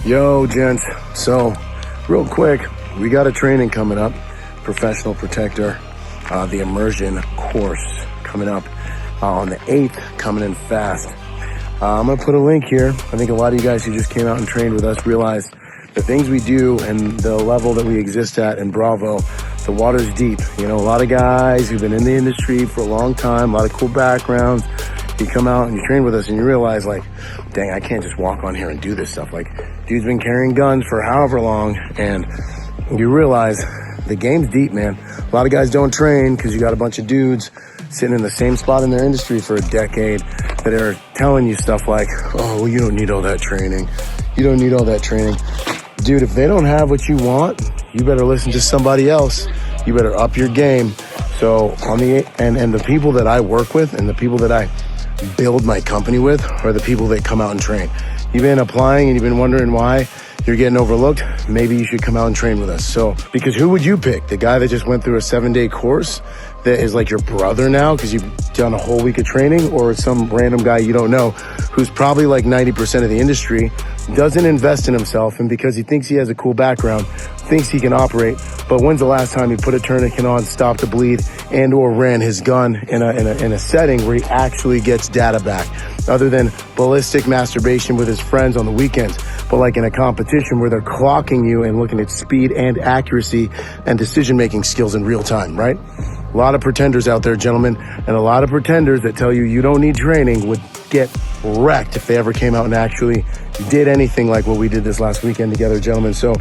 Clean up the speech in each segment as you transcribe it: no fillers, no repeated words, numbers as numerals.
Yo, gents. So, real quick, we got a training coming up, Professional Protector, the Immersion course coming up on the 8th, coming in fast. I'm going to put a link here. I think a lot of you guys who just came out and trained with us realize the things we do and the level that we exist at in Bravo, the water's deep. You know, a lot of guys who've been in the industry for a long time, a lot of cool backgrounds. You come out and you train with us and you realize, like, dang, I can't just walk on here and do this stuff. Like, dude's been carrying guns for however long, and you realize the game's deep, man. A lot of guys don't train because you got a bunch of dudes sitting in the same spot in their industry for a decade that are telling you stuff like, oh, well, you don't need all that training. You don't need all that training. Dude, if they don't have what you want, you better listen to somebody else. You better up your game. So on the people that I work with and the people that I build my company with are the people that come out and train. You've been applying and you've been wondering why you're getting overlooked. Maybe you should come out and train with us. So, because who would you pick? The guy that just went through a 7-day course that is like your brother now because you've done a whole week of training, or some random guy you don't know who's probably like 90% of the industry, doesn't invest in himself, and because he thinks he has a cool background, thinks he can operate. But when's the last time he put a tourniquet on, stopped a bleed, and or ran his gun in a setting where he actually gets data back, other than ballistic masturbation with his friends on the weekends, but like in a competition where they're clocking you and looking at speed and accuracy and decision-making skills in real time, right? A lot of pretenders out there, gentlemen, and a lot of pretenders that tell you you don't need training would get wrecked if they ever came out and actually did anything like what we did this last weekend together, gentlemen. So,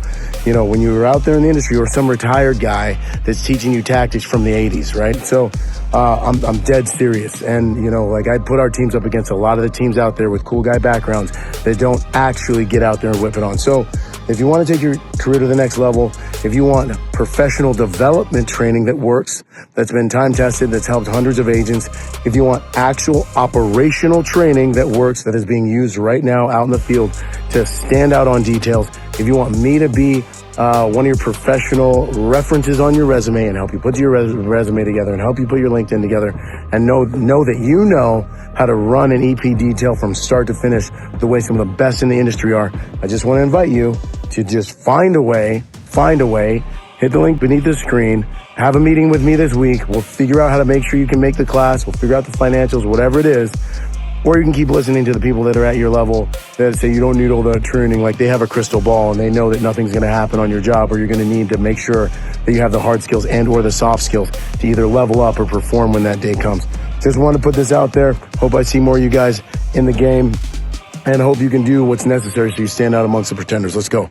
you know, when you were out there in the industry, or some retired guy that's teaching you tactics from the 80s, right? So I'm dead serious. And, you know, like, I'd put our teams up against a lot of the teams out there with cool guy backgrounds that don't actually get out there and whip it on. So if you want to take your career to the next level, if you want professional development training that works, that's been time tested, that's helped hundreds of agents, if you want actual operational training that works, that is being used right now out in the field to stand out on details, if you want me to be one of your professional references on your resume and help you put your resume together and help you put your LinkedIn together and know that you know how to run an EP detail from start to finish the way some of the best in the industry are, I just want to invite you to just find a way, hit the link beneath the screen, have a meeting with me this week. We'll figure out how to make sure you can make the class. We'll figure out the financials, whatever it is. Or you can keep listening to the people that are at your level that say you don't need all that training, like they have a crystal ball and they know that nothing's going to happen on your job, or you're going to need to make sure that you have the hard skills and or the soft skills to either level up or perform when that day comes. Just wanted to put this out there. Hope I see more of you guys in the game, and hope you can do what's necessary so you stand out amongst the pretenders. Let's go.